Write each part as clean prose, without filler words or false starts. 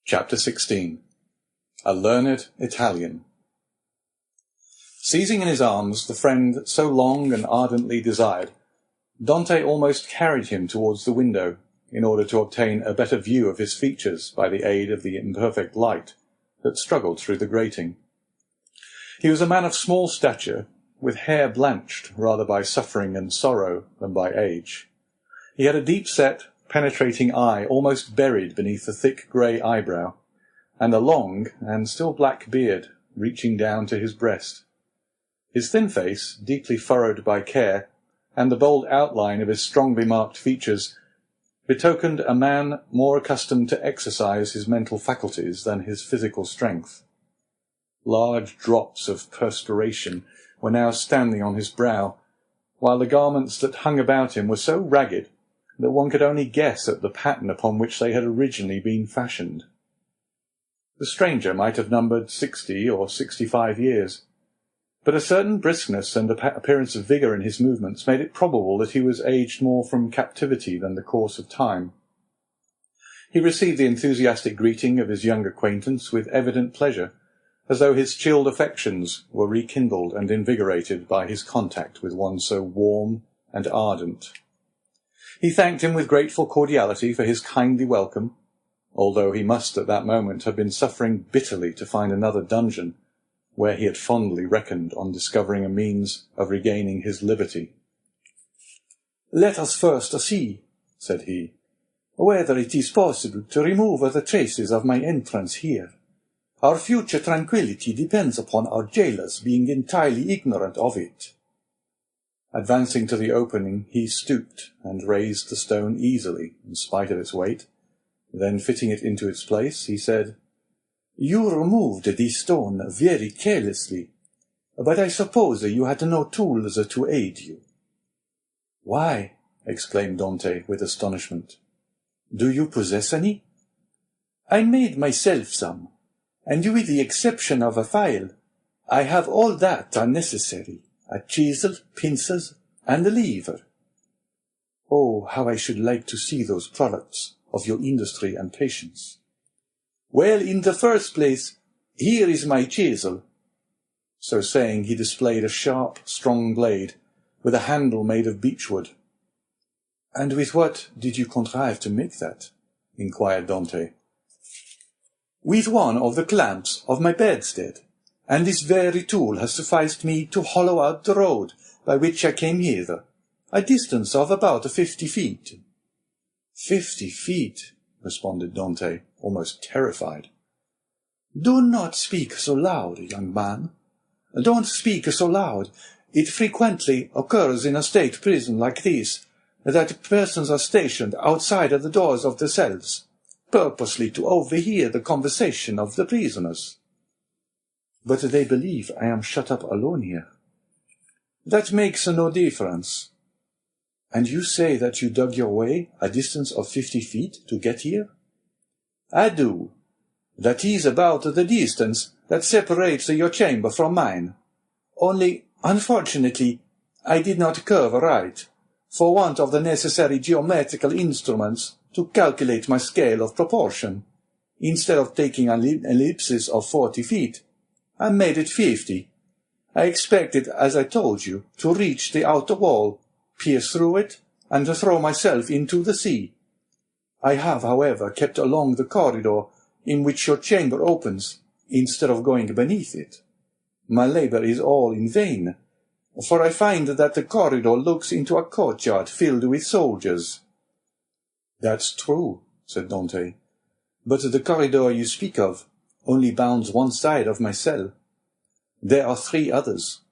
Chapter 16. A Learned Italian. Seizing in his arms the friend so long and ardently desired, Dante almost carried him towards the window in order to obtain a better view of his features by the aid of the imperfect light that struggled through the grating. He was a man of small stature, with hair blanched rather by suffering and sorrow than by age. He had a deep-set, penetrating eye almost buried beneath a thick grey eyebrow, and a long and still black beard reaching down to his breast. His thin face, deeply furrowed by care, and the bold outline of his strongly marked features betokened a man more accustomed to exercise his mental faculties than his physical strength. Large drops of perspiration were now standing on his brow, while the garments that hung about him were so ragged that one could only guess at the pattern upon which they had originally been fashioned. The stranger might have numbered 60 or 65 years, but a certain briskness and appearance of vigour in his movements made it probable that he was aged more from captivity than the course of time. He received the enthusiastic greeting of his young acquaintance with evident pleasure, as though his chilled affections were rekindled and invigorated by his contact with one so warm and ardent. He thanked him with grateful cordiality for his kindly welcome, although he must at that moment have been suffering bitterly to find another dungeon, where he had fondly reckoned on discovering a means of regaining his liberty. "Let us first see," said he, "whether it is possible to remove the traces of my entrance here. Our future tranquillity depends upon our jailers being entirely ignorant of it." Advancing to the opening, he stooped and raised the stone easily, in spite of its weight. Then, fitting it into its place, he said, "You removed this stone very carelessly, but I suppose you had no tools to aid you." "Why?" exclaimed Dante with astonishment. "Do you possess any?" "I made myself some, and with the exception of a file, I have all that are necessary. A chisel, pincers, and a lever." "Oh, how I should like to see those products of your industry and patience." "Well, in the first place, here is my chisel." So saying, he displayed a sharp, strong blade, with a handle made of beechwood. "And with what did you contrive to make that?" inquired Dante. "With one of the clamps of my bedstead, and this very tool has sufficed me to hollow out the road by which I came hither, a distance of about 50 feet. 50 feet, responded Dante, almost terrified. "Do not speak so loud, young man. Don't speak so loud. It frequently occurs in a state prison like this, that persons are stationed outside of the doors of the cells, purposely to overhear the conversation of the prisoners." "But they believe I am shut up alone here." "That makes no difference." "And you say that you dug your way a distance of 50 feet to get here?" "I do. That is about the distance that separates your chamber from mine. Only, unfortunately, I did not curve right, for want of the necessary geometrical instruments to calculate my scale of proportion. Instead of taking an ellipsis of 40 feet, I made it 50. I expected, as I told you, to reach the outer wall, pierce through it, and throw myself into the sea. I have, however, kept along the corridor in which your chamber opens, instead of going beneath it. My labour is all in vain, for I find that the corridor looks into a courtyard filled with soldiers." "That's true," said Dante, "but the corridor you speak of only bounds one side of my cell. There are 3 others.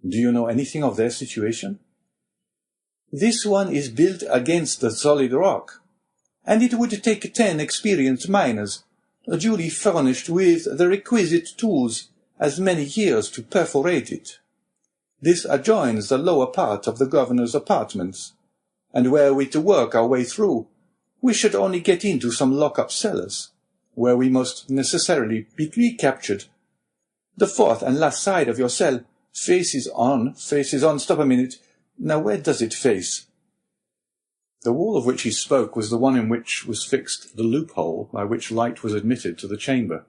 Do you know anything of their situation?" "This one is built against the solid rock, and it would take 10 experienced miners, duly furnished with the requisite tools, as many years to perforate it. This adjoins the lower part of the governor's apartments, and were we to work our way through, we should only get into some lock-up cellars, where we must necessarily be recaptured. The 4th and last side of your cell faces on. Stop a minute. Now, where does it face?" The wall of which he spoke was the one in which was fixed the loophole by which light was admitted to the chamber.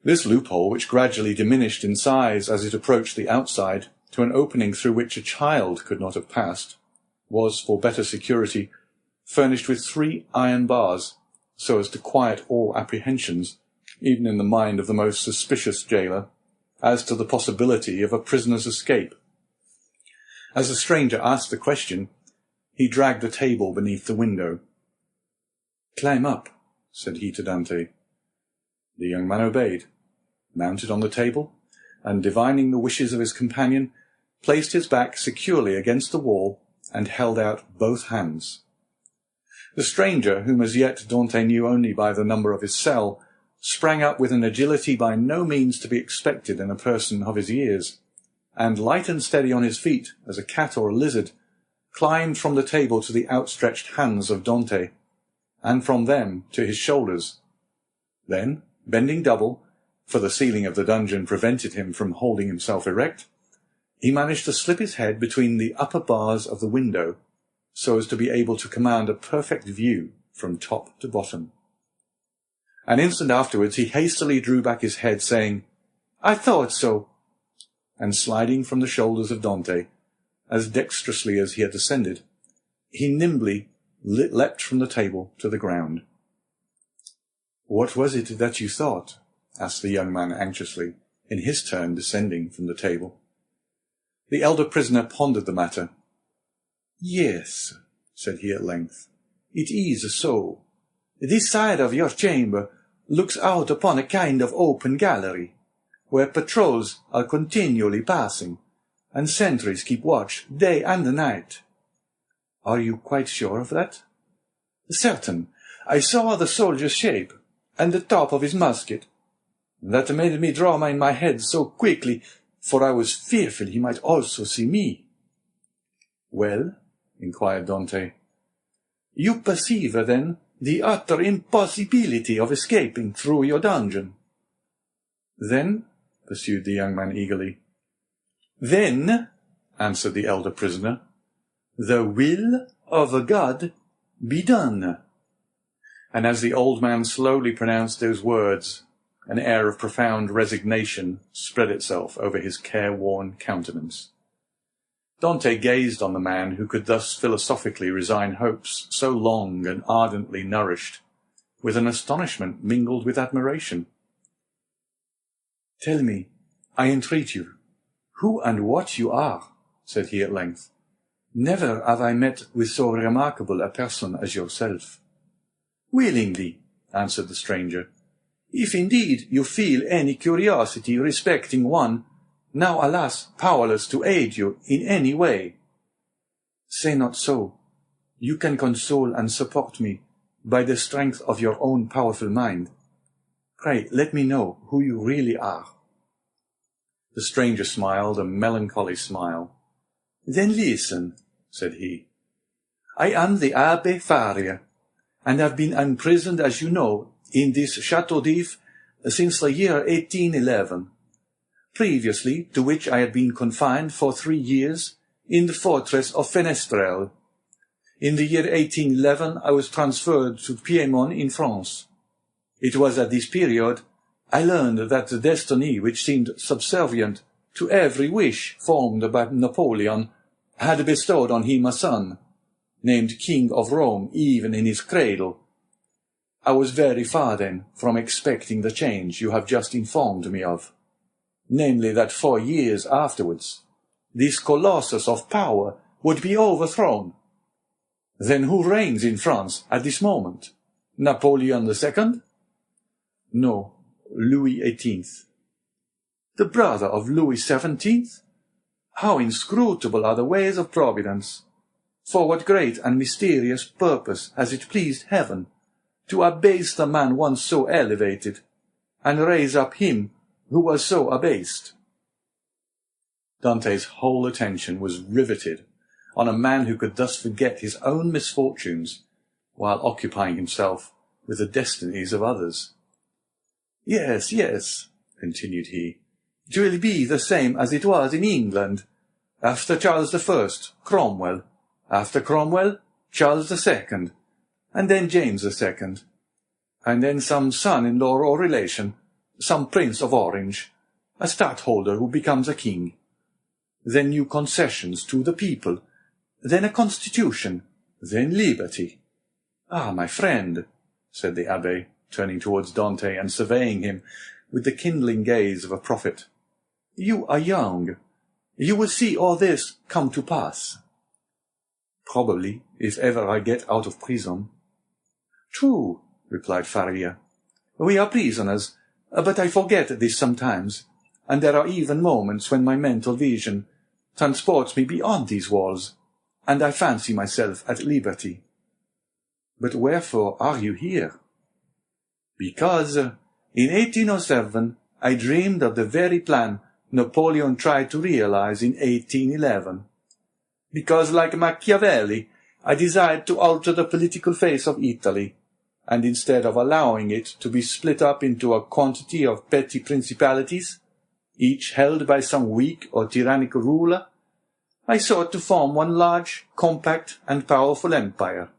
This loophole, which gradually diminished in size as it approached the outside to an opening through which a child could not have passed, was, for better security, furnished with 3 iron bars, so as to quiet all apprehensions, even in the mind of the most suspicious jailer, as to the possibility of a prisoner's escape. As the stranger asked the question, he dragged a table beneath the window. "Climb up," said he to Dante. The young man obeyed, mounted on the table, and, divining the wishes of his companion, placed his back securely against the wall and held out both hands. The stranger, whom as yet Dante knew only by the number of his cell, sprang up with an agility by no means to be expected in a person of his years, and, light and steady on his feet as a cat or a lizard, climbed from the table to the outstretched hands of Dante, and from them to his shoulders. Then, bending double, for the ceiling of the dungeon prevented him from holding himself erect, he managed to slip his head between the upper bars of the window, so as to be able to command a perfect view from top to bottom. An instant afterwards he hastily drew back his head, saying, "I thought so," and sliding from the shoulders of Dante, as dexterously as he had descended, he nimbly leapt from the table to the ground. "What was it that you thought?" asked the young man anxiously, in his turn descending from the table. The elder prisoner pondered the matter. "Yes," said he at length, "it is so. This side of your chamber looks out upon a kind of open gallery, where patrols are continually passing, and sentries keep watch day and night." "Are you quite sure of that?" "Certain. I saw the soldier's shape, and the top of his musket. That made me draw my head so quickly, for I was fearful he might also see me." "Well?" inquired Dante. "You perceive, then, the utter impossibility of escaping through your dungeon." "Then," pursued the young man eagerly. "Then," answered the elder prisoner, "the will of God be done." And as the old man slowly pronounced those words, an air of profound resignation spread itself over his careworn countenance. Dante gazed on the man who could thus philosophically resign hopes so long and ardently nourished, with an astonishment mingled with admiration. "Tell me, I entreat you, who and what you are," said he at length. "Never have I met with so remarkable a person as yourself." "Willingly," answered the stranger, "if indeed you feel any curiosity respecting one, now alas powerless to aid you in any way." "Say not so. You can console and support me by the strength of your own powerful mind. Pray let me know who you really are." The stranger smiled a melancholy smile. "Then listen," said he. "I am the Abbe Faria, and have been imprisoned, as you know, in this Chateau d'If since the year 1811. Previously to which I had been confined for 3 years in the fortress of Fenestrelle. In the year 1811 I was transferred to Piedmont in France. It was at this period I learned that the destiny which seemed subservient to every wish formed by Napoleon had bestowed on him a son, named King of Rome even in his cradle. I was very far then from expecting the change you have just informed me of, namely that 4 years afterwards this colossus of power would be overthrown. Then who reigns in France at this moment? Napoleon II? No, Louis XVIII. The brother of Louis XVII? How inscrutable are the ways of Providence! For what great and mysterious purpose has it pleased Heaven to abase the man once so elevated, and raise up him who was so abased?" Dante's whole attention was riveted on a man who could thus forget his own misfortunes while occupying himself with the destinies of others. "Yes, yes," continued he, "'twill be the same as it was in England. After Charles I, Cromwell. After Cromwell, Charles II, and then James II, and then some son-in-law or relation, some Prince of Orange, a stadtholder who becomes a king. Then new concessions to the people, then a constitution, then liberty. Ah, my friend, said the abbé, turning towards Dante and surveying him with the kindling gaze of a prophet, you are young. You will see all this come to pass. Probably, if ever I get out of prison. True, replied Faria. We are prisoners, but I forget this sometimes, and there are even moments when my mental vision transports me beyond these walls, and I fancy myself at liberty. But wherefore are you here? Because, in 1807, I dreamed of the very plan Napoleon tried to realize in 1811. Because, like Machiavelli, I desired to alter the political face of Italy, and instead of allowing it to be split up into a quantity of petty principalities, each held by some weak or tyrannical ruler, I sought to form one large, compact, and powerful empire.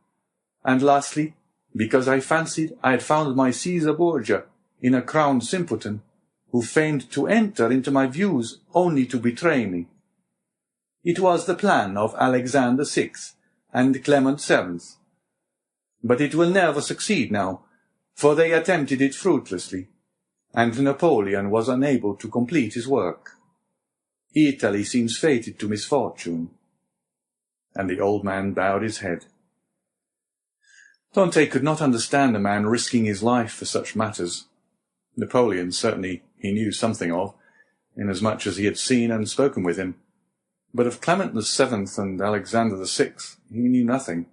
And lastly, because I fancied I had found my Caesar Borgia in a crowned simpleton, who feigned to enter into my views only to betray me. It was the plan of Alexander VI and Clement VII. But it will never succeed now, for they attempted it fruitlessly, and Napoleon was unable to complete his work. Italy seems fated to misfortune. And the old man bowed his head. Dante could not understand a man risking his life for such matters. Napoleon certainly he knew something of, inasmuch as he had seen and spoken with him, but of Clement VII and Alexander VI he knew nothing.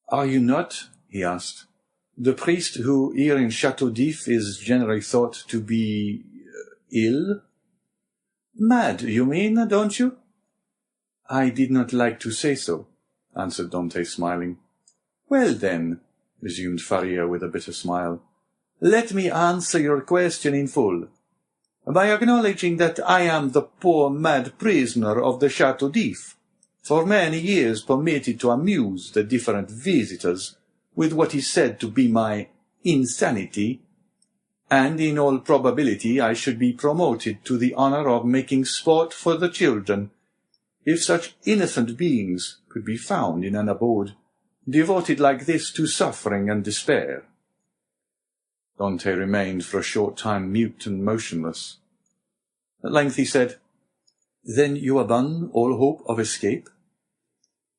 "Are you not," he asked, "the priest who here in Château d'If is generally thought to be ill?" "Mad, you mean, don't you?" "I did not like to say so," answered Dante, smiling. "Well, then," resumed Faria with a bitter smile, "let me answer your question in full, by acknowledging that I am the poor mad prisoner of the Château d'If, for many years permitted to amuse the different visitors with what is said to be my insanity, and in all probability I should be promoted to the honour of making sport for the children, if such innocent beings could be found in an abode devoted like this to suffering and despair." Dante remained for a short time mute and motionless. At length he said, "Then you abandon all hope of escape?"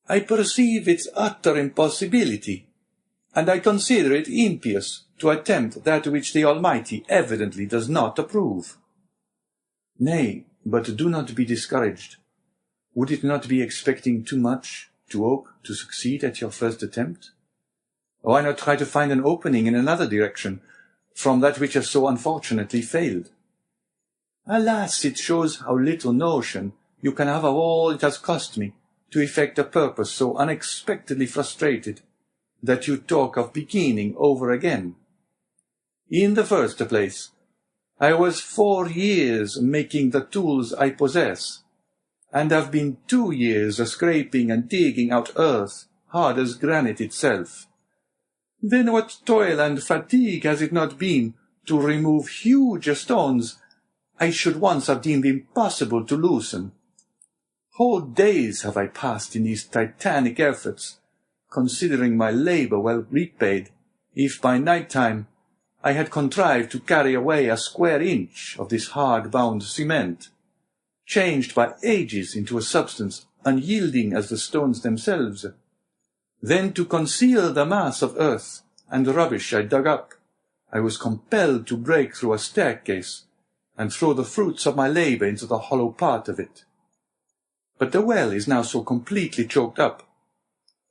"I perceive its utter impossibility, and I consider it impious to attempt that which the Almighty evidently does not approve." "Nay, but do not be discouraged. Would it not be expecting too much to hope to succeed at your first attempt? Why not try to find an opening in another direction from that which has so unfortunately failed?" "Alas, it shows how little notion you can have of all it has cost me to effect a purpose so unexpectedly frustrated, that you talk of beginning over again. In the first place, I was 4 years making the tools I possess, and have been 2 years scraping and digging out earth hard as granite itself. Then what toil and fatigue has it not been to remove huge stones I should once have deemed impossible to loosen? Whole days have I passed in these titanic efforts, considering my labour well repaid, if by night-time I had contrived to carry away a square inch of this hard-bound cement, changed by ages into a substance unyielding as the stones themselves. Then to conceal the mass of earth and rubbish I dug up, I was compelled to break through a staircase and throw the fruits of my labour into the hollow part of it. But the well is now so completely choked up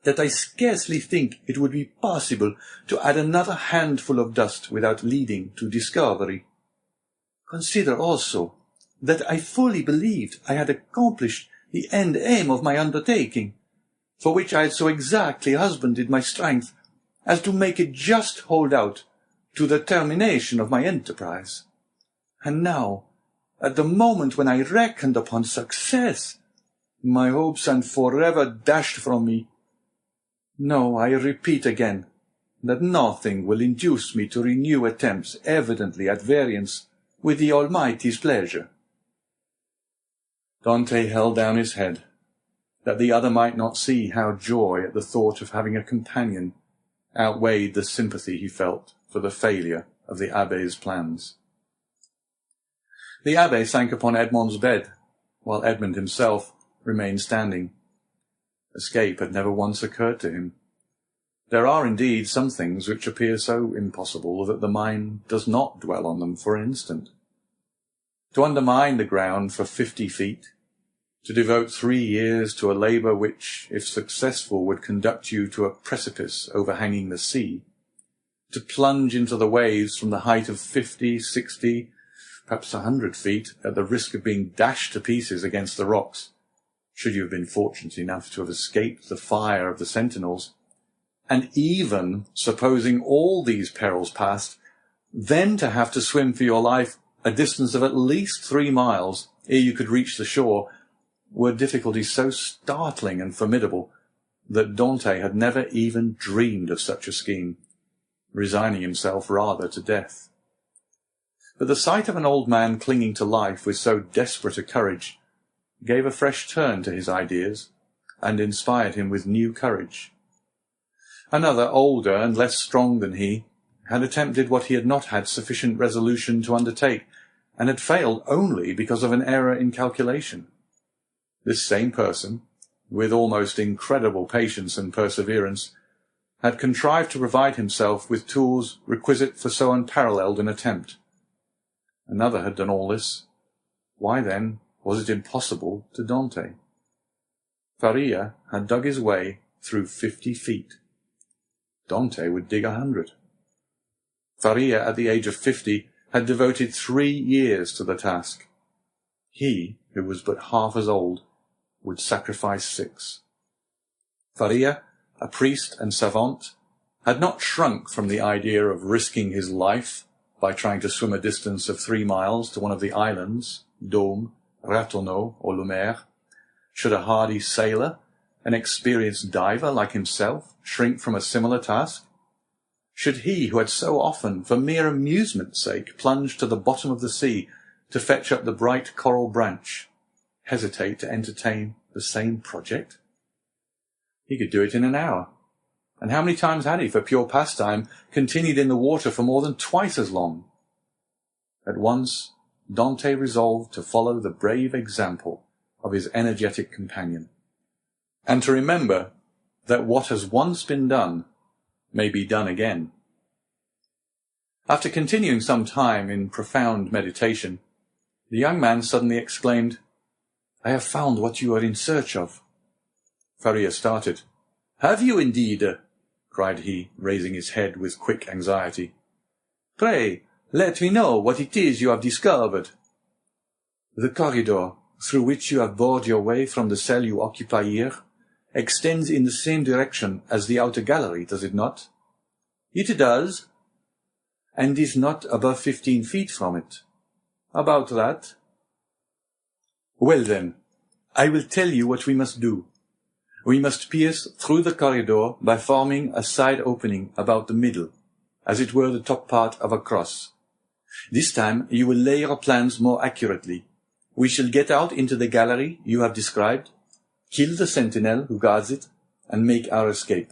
that I scarcely think it would be possible to add another handful of dust without leading to discovery. Consider also that I fully believed I had accomplished the end aim of my undertaking, for which I had so exactly husbanded my strength as to make it just hold out to the termination of my enterprise. And now, at the moment when I reckoned upon success, my hopes are forever dashed from me, No, I repeat again, that nothing will induce me to renew attempts evidently at variance with the Almighty's pleasure." Dante held down his head, that the other might not see how joy at the thought of having a companion outweighed the sympathy he felt for the failure of the abbé's plans. The abbé sank upon Edmond's bed, while Edmond himself remained standing. Escape had never once occurred to him. There are indeed some things which appear so impossible that the mind does not dwell on them for an instant. To undermine the ground for 50 feet, to devote 3 years to a labour which, if successful, would conduct you to a precipice overhanging the sea, to plunge into the waves from the height of 50, 60, perhaps 100 feet, at the risk of being dashed to pieces against the rocks, should you have been fortunate enough to have escaped the fire of the sentinels, and even supposing all these perils past, then to have to swim for your life a distance of at least 3 miles ere you could reach the shore, were difficulties so startling and formidable that Dante had never even dreamed of such a scheme, resigning himself rather to death. But the sight of an old man clinging to life with so desperate a courage gave a fresh turn to his ideas and inspired him with new courage. Another, older and less strong than he, had attempted what he had not had sufficient resolution to undertake, and had failed only because of an error in calculation. This same person, with almost incredible patience and perseverance, had contrived to provide himself with tools requisite for so unparalleled an attempt. Another had done all this. Why, then, was it impossible to Dante? Faria had dug his way through 50 feet. Dante would dig 100. Faria, at the age of 50, had devoted 3 years to the task. He, who was but half as old, would sacrifice 6. Faria, a priest and savant, had not shrunk from the idea of risking his life by trying to swim a distance of 3 miles to one of the islands, Dôme, Ratonneau, or Lumière. Should a hardy sailor, an experienced diver like himself, shrink from a similar task? Should he, who had so often, for mere amusement's sake, plunged to the bottom of the sea to fetch up the bright coral branch, hesitate to entertain the same project? He could do it in an hour. And how many times had he, for pure pastime, continued in the water for more than twice as long? At once, Dante resolved to follow the brave example of his energetic companion, and to remember that what has once been done may be done again. After continuing some time in profound meditation, the young man suddenly exclaimed, "I have found what you are in search of." Faria started. "Have you indeed?" cried he, raising his head with quick anxiety. "Pray, let me know what it is you have discovered." "The corridor through which you have bored your way from the cell you occupy here extends in the same direction as the outer gallery, does it not?" "It does." "And is not above 15 feet from it?" "About that." "Well then, I will tell you what we must do. We must pierce through the corridor by forming a side opening about the middle, as it were the top part of a cross. This time you will lay your plans more accurately. We shall get out into the gallery you have described, kill the sentinel who guards it, and make our escape.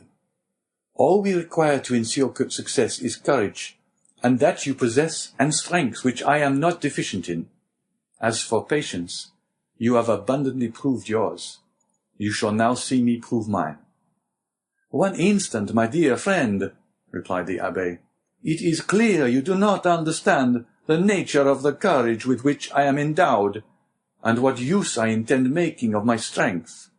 All we require to ensure success is courage, and that you possess, and strength which I am not deficient in. As for patience, you have abundantly proved yours. You shall now see me prove mine." "One instant, my dear friend," replied the abbé. "It is clear you do not understand the nature of the courage with which I am endowed, and what use I intend making of my strength.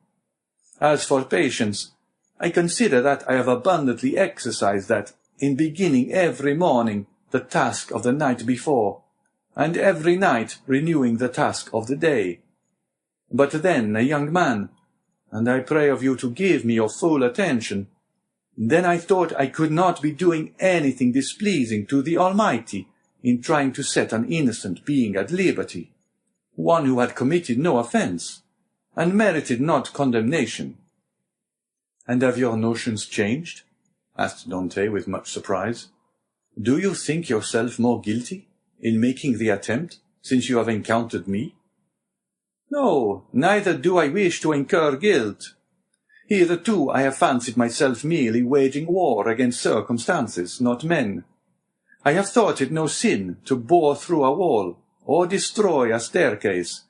As for patience, I consider that I have abundantly exercised that in beginning every morning the task of the night before, and every night renewing the task of the day. But then, a young man, and I pray of you to give me your full attention, then I thought I could not be doing anything displeasing to the Almighty in trying to set an innocent being at liberty, one who had committed no offence, and merited not condemnation. And have your notions changed? Asked Dante with much surprise. Do you think yourself more guilty in making the attempt, since you have encountered me? No, neither do I wish to incur guilt. Hitherto I have fancied myself merely waging war against circumstances, not men. I have thought it no sin to bore through a wall, or destroy a staircase,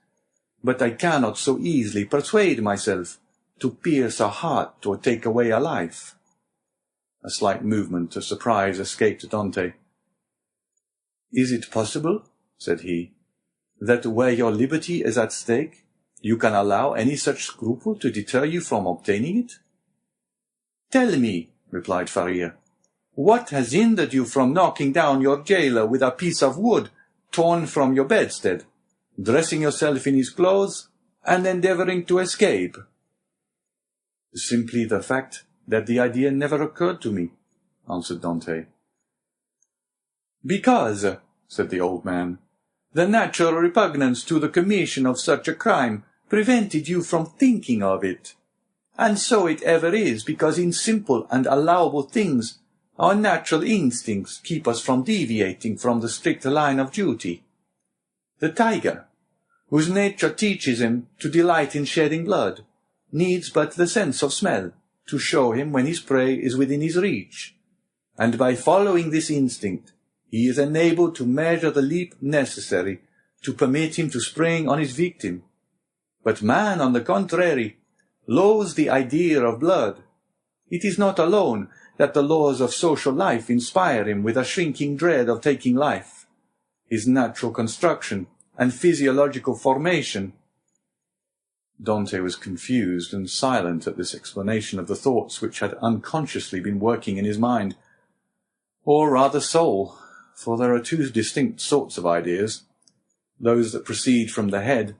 but I cannot so easily persuade myself to pierce a heart or take away a life. A slight movement of surprise escaped Dante. Is it possible, said he, that where your liberty is at stake, you can allow any such scruple to deter you from obtaining it? Tell me, replied Faria, what has hindered you from knocking down your jailer with a piece of wood torn from your bedstead, dressing yourself in his clothes, and endeavouring to escape? Simply the fact that the idea never occurred to me, answered Dante. Because, said the old man, the natural repugnance to the commission of such a crime prevented you from thinking of it. And so it ever is, because in simple and allowable things our natural instincts keep us from deviating from the strict line of duty. The tiger, whose nature teaches him to delight in shedding blood, needs but the sense of smell to show him when his prey is within his reach, and by following this instinct he is enabled to measure the leap necessary to permit him to spring on his victim. But man, on the contrary, loathes the idea of blood. It is not alone that the laws of social life inspire him with a shrinking dread of taking life. His natural construction and physiological formation. Dante was confused and silent at this explanation of the thoughts which had unconsciously been working in his mind, or rather soul, for there are two distinct sorts of ideas, those that proceed from the head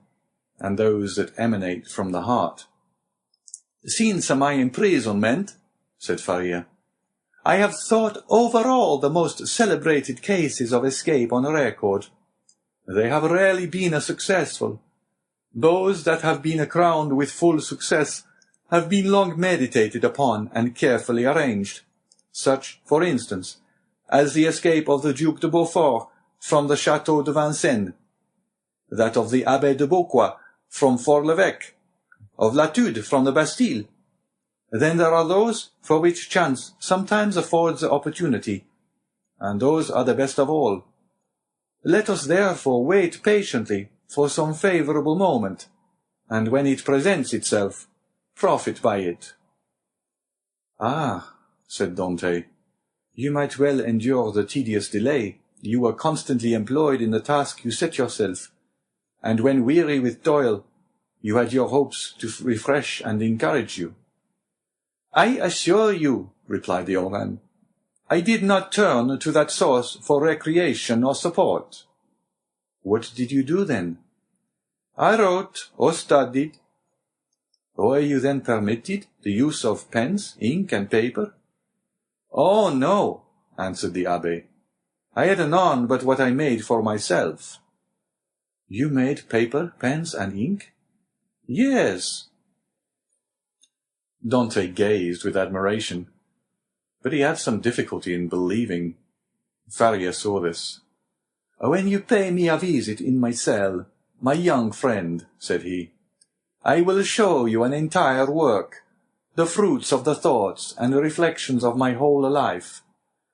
and those that emanate from the heart. Since my imprisonment, said Faria, I have thought over all the most celebrated cases of escape on record. They have rarely been successful. Those that have been crowned with full success have been long meditated upon and carefully arranged, such, for instance, as the escape of the Duc de Beaufort from the Château de Vincennes, that of the Abbé de Beauquois from Fort l'Evêque, of Latude from the Bastille. Then there are those for which chance sometimes affords opportunity, and those are the best of all. Let us therefore wait patiently for some favourable moment, and when it presents itself, profit by it. Ah, said Dante, you might well endure the tedious delay. You were constantly employed in the task you set yourself, and when weary with toil, you had your hopes to refresh and encourage you. I assure you, replied the old man, I did not turn to that source for recreation or support. What did you do then? I wrote or studied. Were you then permitted the use of pens, ink, and paper? Oh, no, answered the abbé. I had none but what I made for myself. You made paper, pens, and ink? Yes. Dante gazed with admiration, but he had some difficulty in believing. Faria saw this. When you pay me a visit in my cell, my young friend, said he, I will show you an entire work, the fruits of the thoughts and reflections of my whole life,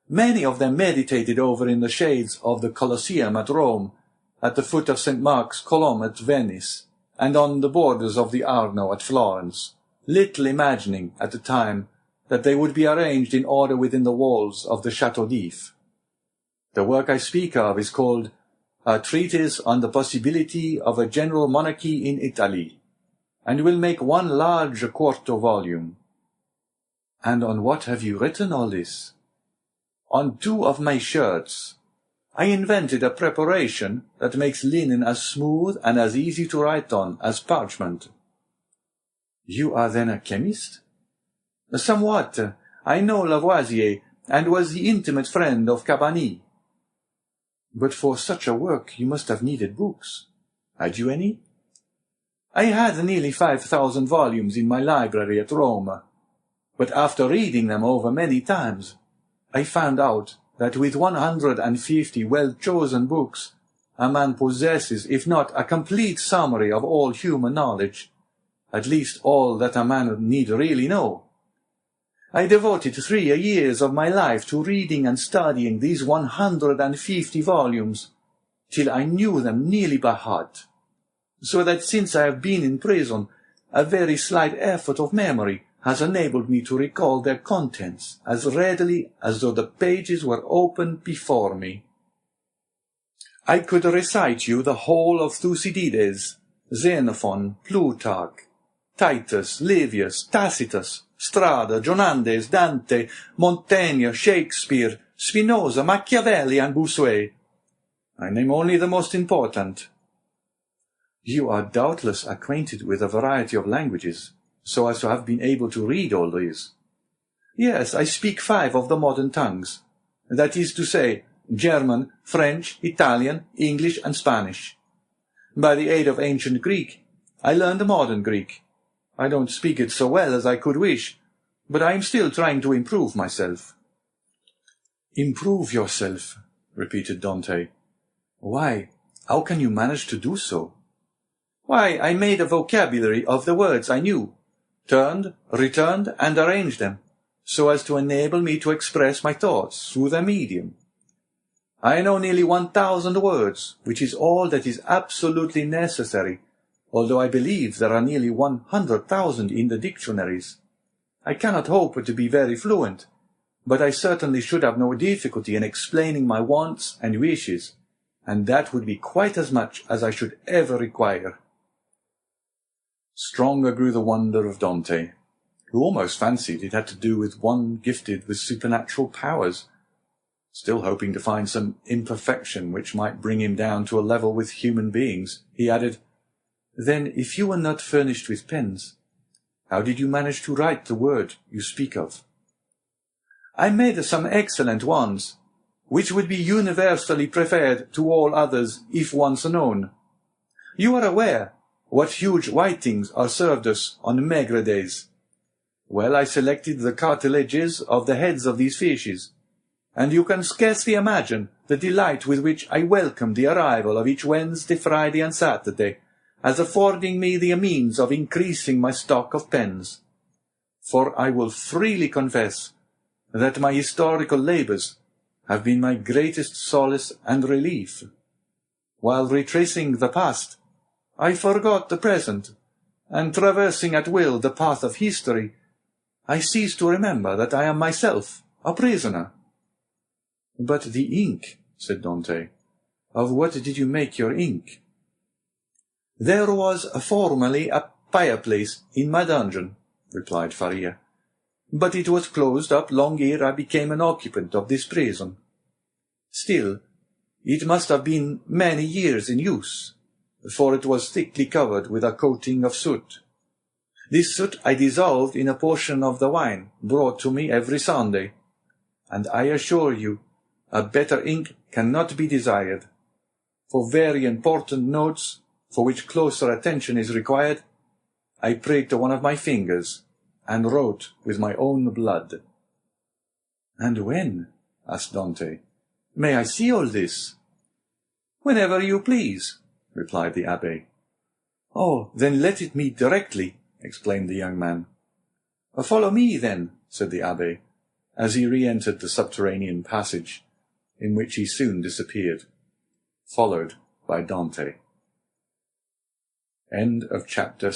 many of them meditated over in the shades of the Colosseum at Rome, at the foot of St. Mark's Column at Venice, and on the borders of the Arno at Florence, little imagining at the time that they would be arranged in order within the walls of the Château d'If. The work I speak of is called A Treatise on the Possibility of a General Monarchy in Italy, and will make one large quarto volume. And on what have you written all this? On 2 of my shirts. I invented a preparation that makes linen as smooth and as easy to write on as parchment. You are then a chemist? Somewhat. I know Lavoisier, and was the intimate friend of Cabanilles. But for such a work you must have needed books. Had you any? I had nearly 5,000 volumes in my library at Rome. But after reading them over many times, I found out that with 150 well-chosen books, a man possesses, if not a complete summary of all human knowledge, at least all that a man need really know. I devoted 3 years of my life to reading and studying these 150 volumes, till I knew them nearly by heart, so that since I have been in prison, a very slight effort of memory has enabled me to recall their contents as readily as though the pages were open before me. I could recite you the whole of Thucydides, Xenophon, Plutarch, Titus, Livius, Tacitus, Strada, Jonandes, Dante, Montaigne, Shakespeare, Spinoza, Machiavelli, and Bossuet. I name only the most important. You are doubtless acquainted with a variety of languages, so as to have been able to read all these. Yes, I speak 5 of the modern tongues, that is to say, German, French, Italian, English, and Spanish. By the aid of ancient Greek, I learned modern Greek. I don't speak it so well as I could wish, but I am still trying to improve myself. Improve yourself, repeated Dante. Why, how can you manage to do so? Why, I made a vocabulary of the words I knew, turned, returned, and arranged them, so as to enable me to express my thoughts through their medium. I know nearly 1,000 words, which is all that is absolutely necessary, although I believe there are nearly 100,000 in the dictionaries. I cannot hope to be very fluent, but I certainly should have no difficulty in explaining my wants and wishes, and that would be quite as much as I should ever require. Stronger grew the wonder of Dante, who almost fancied it had to do with one gifted with supernatural powers. Still hoping to find some imperfection which might bring him down to a level with human beings, he added, "Then, if you were not furnished with pens, how did you manage to write the word you speak of?" "I made some excellent ones, which would be universally preferred to all others if once known. You are aware what huge whitings are served us on maigre days. Well, I selected the cartilages of the heads of these fishes, and you can scarcely imagine the delight with which I welcome the arrival of each Wednesday, Friday, and Saturday, as affording me the means of increasing my stock of pens. For I will freely confess that my historical labours have been my greatest solace and relief. While retracing the past, I forgot the present, and traversing at will the path of history, I cease to remember that I am myself a prisoner." "But the ink," said Dante. "Of what did you make your ink?" "There was formerly a fireplace in my dungeon," replied Faria, "but it was closed up long ere I became an occupant of this prison. Still, it must have been many years in use, for it was thickly covered with a coating of soot. This soot I dissolved in a portion of the wine brought to me every Sunday, and I assure you a better ink cannot be desired. For very important notes, for which closer attention is required, I pricked one of my fingers, and wrote with my own blood." "And when?" asked Dante. "May I see all this?" "Whenever you please," replied the abbé. "Oh, then let it me directly," exclaimed the young man. "Follow me, then," said the abbé, as he re-entered the subterranean passage, in which he soon disappeared, followed by Dante. End of chapter